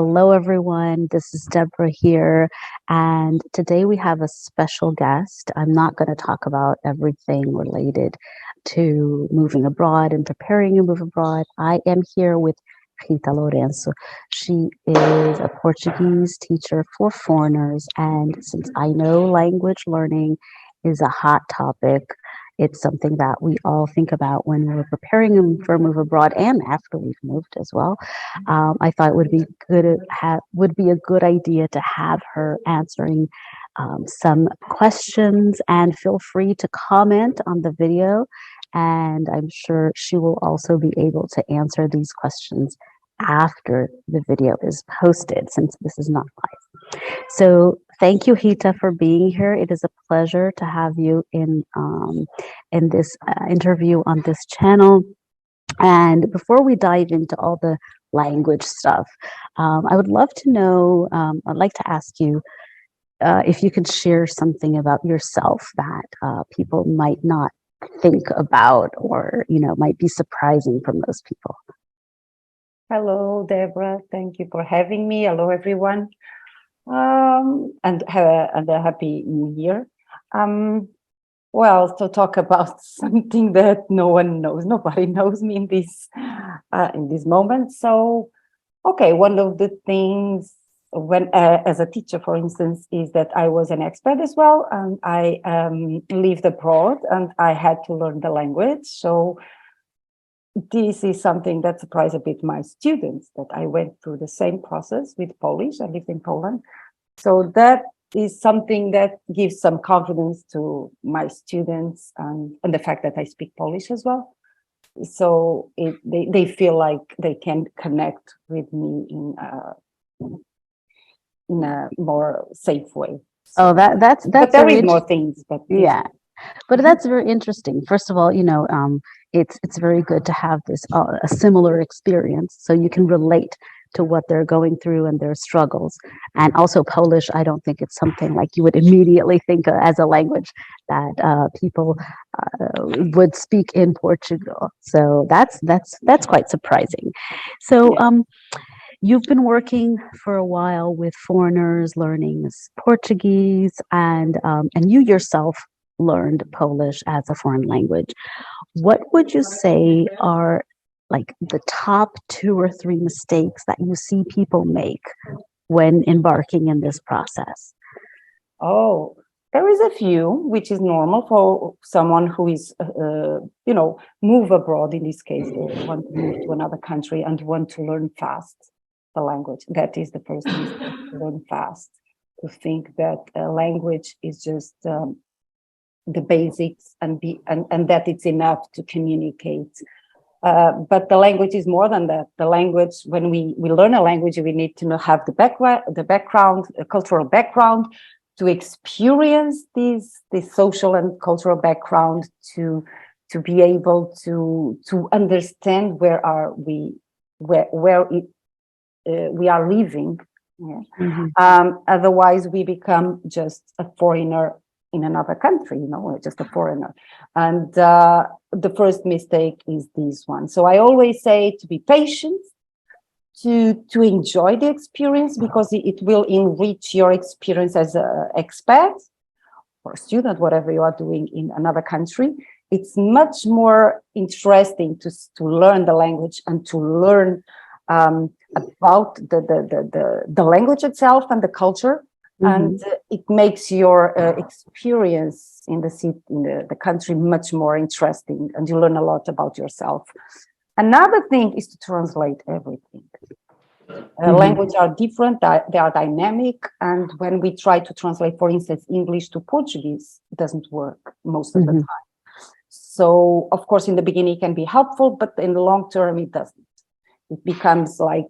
Hello, everyone. This is Deborah here. And today we have a special guest. I'm not going to talk about everything related to moving abroad and preparing to move abroad. I am here with Quinta Lorenzo. She is a Portuguese teacher for foreigners. And since I know language learning is a hot topic, it's something that we all think about when we're preparing for a move abroad and after we've moved as well. I thought it would be a good idea to have her answering some questions, and feel free to comment on the video, and I'm sure she will also be able to answer these questions after the video is posted, since this is not live. So thank you, Hita, for being here. It is a pleasure to have you in this interview on this channel. And before we dive into all the language stuff, I would love to know, I'd like to ask you if you could share something about yourself that people might not think about, or, might be surprising for most people. Hello, Deborah. Thank you for having me. Hello, everyone. And a happy new year. Well, to talk about something that no one knows, nobody knows me in this moment. So, okay, one of the things when as a teacher, for instance, is that I was an expat as well, and I lived abroad, and I had to learn the language. So this is something that surprised a bit my students, that I went through the same process with Polish. I lived in Poland. So that is something that gives some confidence to my students, and the fact that I speak Polish as well. So they feel like they can connect with me in a more safe way. So, oh, that's but there is more things. But yeah. But that's very interesting. First of all, it's very good to have this a similar experience, so you can relate to what they're going through and their struggles. And also Polish, I don't think it's something like you would immediately think of as a language that people would speak in Portugal. So that's quite surprising. So you've been working for a while with foreigners learning Portuguese, and you yourself learned Polish as a foreign language. What would you say are like the top 2 or 3 mistakes that you see people make when embarking in this process? Oh, there is a few, which is normal for someone who is, move abroad. In this case, they want to move to another country and want to learn fast the language. That is the first mistake, to learn fast. To think that a language is just the basics and that it's enough to communicate. But the language is more than that. The language, when we learn a language, we need to have the background, cultural background, to experience this social and cultural background, to be able to understand where we are living. Yeah. Mm-hmm. Otherwise, we become just a foreigner in another country, just a foreigner. And the first mistake is this one. So I always say to be patient, to enjoy the experience, because it will enrich your experience as an expat or student, whatever you are doing in another country. It's much more interesting to learn the language and to learn about the language itself and the culture. And it makes your experience in the country much more interesting, and you learn a lot about yourself. Another thing is to translate everything. Languages are different, they are dynamic, and when we try to translate, for instance, English to Portuguese, it doesn't work most of the time. So, of course, in the beginning it can be helpful, but in the long term it doesn't. It becomes like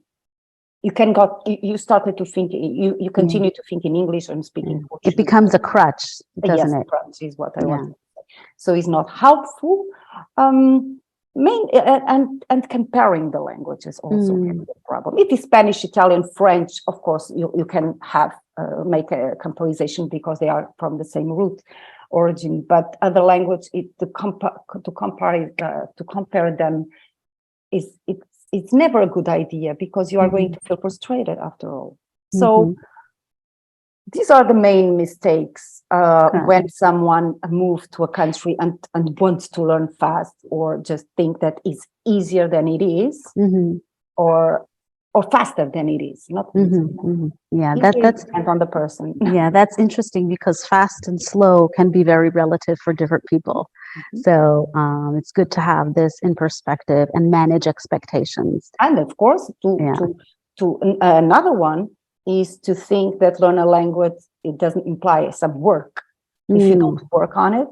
you started to think, you continue to think in English and speaking Portuguese. It becomes a crutch, doesn't it? Crutch is what I want to say. So it's not helpful. And comparing the languages also can be a problem. If it's Spanish, Italian, French, of course, you can make a comparison because they are from the same root origin. But other language, to compare them, it's it's never a good idea, because you are going to feel frustrated after all. So these are the main mistakes when someone moves to a country and wants to learn fast, or just think that it's easier than it is, or faster than it is. Not Yeah, it really depends on the person. Yeah, that's interesting, because fast and slow can be very relative for different people. So it's good to have this in perspective and manage expectations. And of course, another one is to think that learn a language, it doesn't imply some work. If you don't work on it,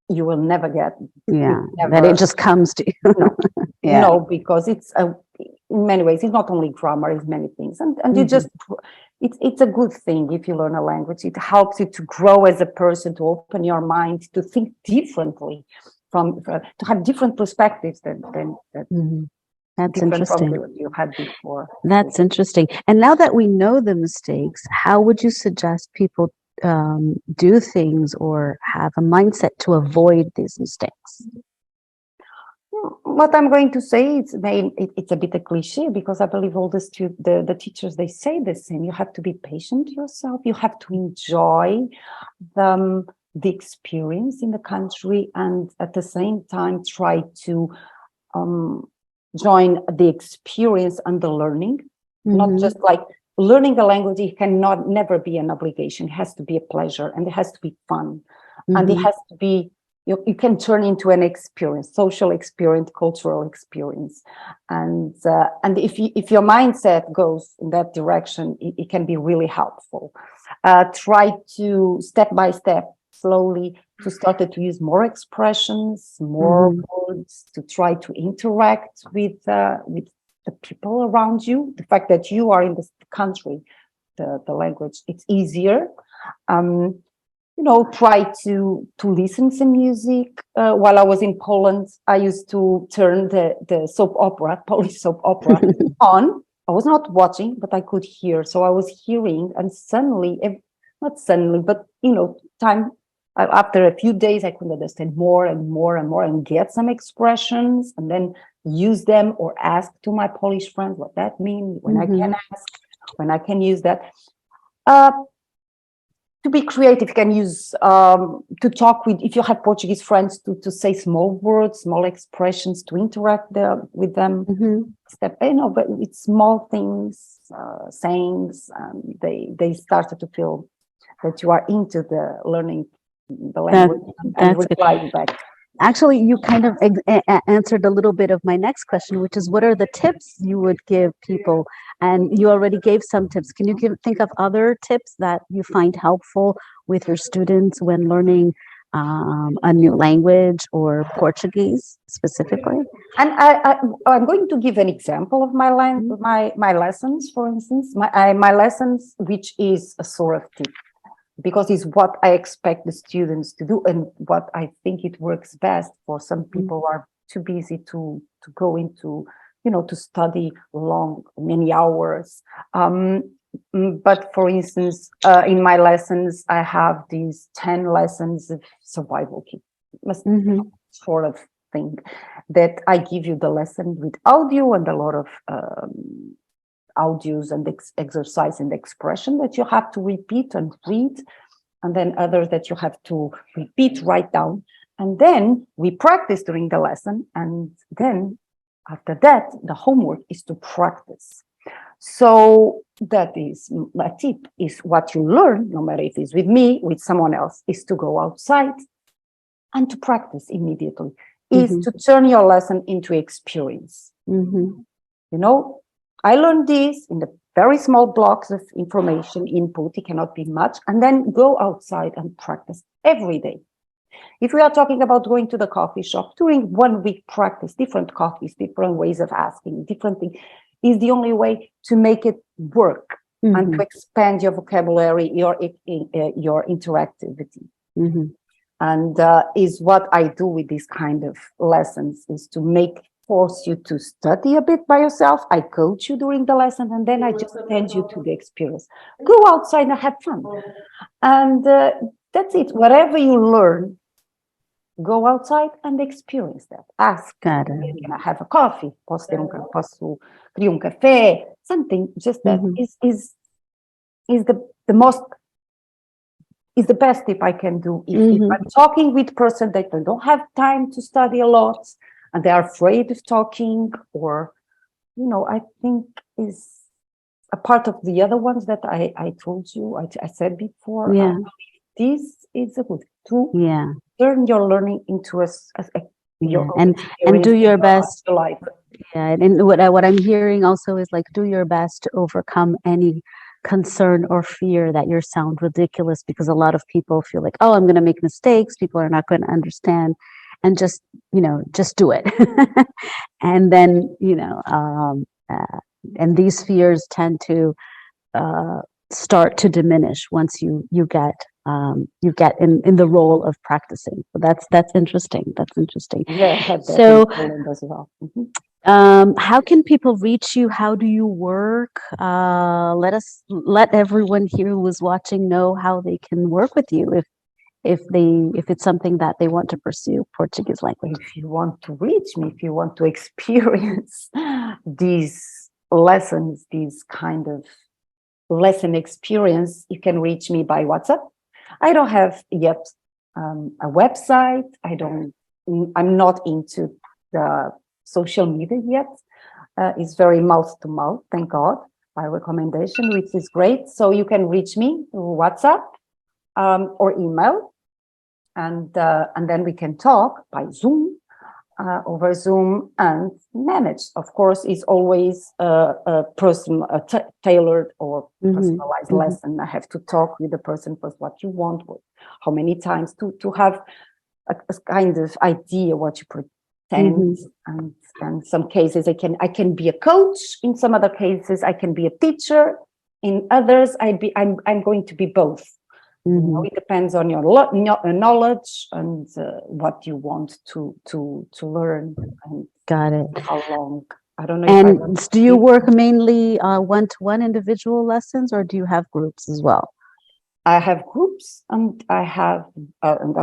you will never get. That it just comes to you. No, because it's in many ways, it's not only grammar, it's many things, and you just, it's a good thing if you learn a language. It helps you to grow as a person, to open your mind, to think differently, to have different perspectives than That's interesting. From you had before. That's interesting. And now that we know the mistakes, how would you suggest people do things or have a mindset to avoid these mistakes? What I'm going to say, it's a bit a cliche, because I believe all the teachers, they say the same. You have to be patient yourself. You have to enjoy the experience in the country, and at the same time try to join the experience and the learning. Not just like learning a language. It cannot never be an obligation. It has to be a pleasure, and it has to be fun, and it has to be. You can turn into an experience, social experience, cultural experience, and if your mindset goes in that direction, it can be really helpful. Try to step by step, slowly, to start to use more expressions, more words, to try to interact with the people around you. The fact that you are in this country, the language, it's easier. Try to listen to music. While I was in Poland, I used to turn the soap opera, Polish soap opera, on. I was not watching, but I could hear. So I was hearing, and suddenly, not suddenly, but after a few days, I could understand more and more and more, and get some expressions, and then use them, or ask to my Polish friends what that means, when I can ask, when I can use that. To be creative, you can use to talk with, if you have Portuguese friends, to say small words, small expressions, to interact with them. But it's small things, sayings, they started to feel that you are into the learning the language, and reply back. Actually, you kind of answered a little bit of my next question, which is, what are the tips you would give people? And you already gave some tips. Can you think of other tips that you find helpful with your students when learning a new language, or Portuguese specifically? And I'm going to give an example of my lessons, for instance, my lessons, which is a sort of tip, because it's what I expect the students to do, and what I think it works best for some people who are too busy to go into, to study many hours. But for instance, in my lessons, I have these 10 lessons of survival kit, sort of thing, that I give you the lesson with audio, and a lot of audios and exercise and expression that you have to repeat and read, and then others that you have to repeat, write down, and then we practice during the lesson, and then after that the homework is to practice. So that is a tip, is what you learn, no matter if it's with me, with someone else, is to go outside and to practice immediately, is to turn your lesson into experience. I learned this in the very small blocks of information input. It cannot be much, and then go outside and practice every day. If we are talking about going to the coffee shop, during 1 week, practice different coffees, different ways of asking, different things, is the only way to make it work and to expand your vocabulary, your interactivity. And is what I do with these kind of lessons, is to force you to study a bit by yourself. I coach you during the lesson, and then I just send you to the experience. Go outside and have fun. And that's it. Whatever you learn, go outside and experience that. Ask, Got it. can I have a coffee? Posso queria café? Something just that is the most is the best tip I can do. If I'm talking with person that they don't have time to study a lot and they are afraid of talking, or I think is a part of the other ones that I told you, I said before. Yeah. This is a good to Yeah. turn your learning into your And do your best. life. Yeah, and what I'm hearing also is like do your best to overcome any concern or fear that you sound ridiculous, because a lot of people feel like, oh, I'm going to make mistakes, people are not going to understand, and just do it. And then and these fears tend to start to diminish once you get in the role of practicing. So that's interesting. Yeah, So as well. how can people reach you? How do you work? Let everyone here who is watching know how they can work with you if it's something that they want to pursue, Portuguese language. If you want to reach me, if you want to experience these lessons, these kind of lesson experience, you can reach me by WhatsApp. I don't have yet a website. I'm not into the social media yet. It's very mouth to mouth, thank God, by recommendation, which is great. So you can reach me through WhatsApp or email, and then we can talk by Zoom, over Zoom, and manage. Of course, is always a tailored or personalized lesson. I have to talk with the person first, what you want, how many times to have a kind of idea what you pretend. And some cases I can be a coach. In some other cases, I can be a teacher. In others, I'm going to be both. It depends on your knowledge and what you want to learn. And got it. How long? I don't know. And do you work mainly one-to-one individual lessons, or do you have groups as well? I have groups, and I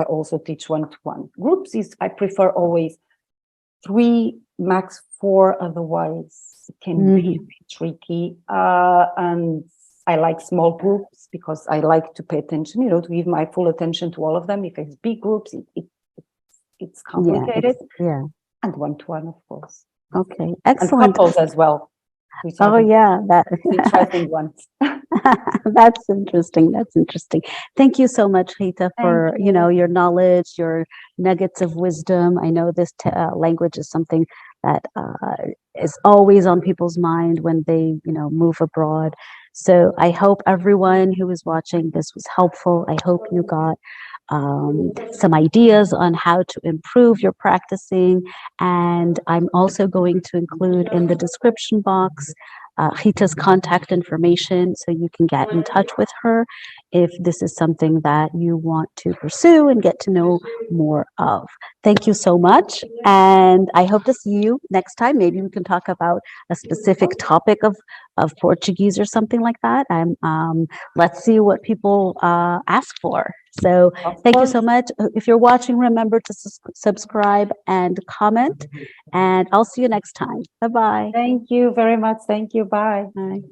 also teach one-to-one. Groups I prefer always 3, max 4. Otherwise, it can be tricky. And I like small groups because I like to pay attention, to give my full attention to all of them. If it's big groups, it's complicated. Yeah. And one-to-one, of course. Okay, excellent. And couples as well. Oh yeah, that interesting ones. That's interesting. Thank you so much, Rita, for your knowledge, your nuggets of wisdom. I know this language is something that is always on people's mind when they move abroad. So I hope everyone who is watching this was helpful. I hope you got some ideas on how to improve your practicing. And I'm also going to include in the description box Rita's contact information, so you can get in touch with her if this is something that you want to pursue and get to know more of. Thank you so much, and I hope to see you next time. Maybe we can talk about a specific topic of Portuguese or something like that. Let's see what people ask for. So thank you so much. If you're watching, remember to subscribe and comment, and I'll see you next time. Bye-bye. Thank you very much. Thank you. Bye. Bye.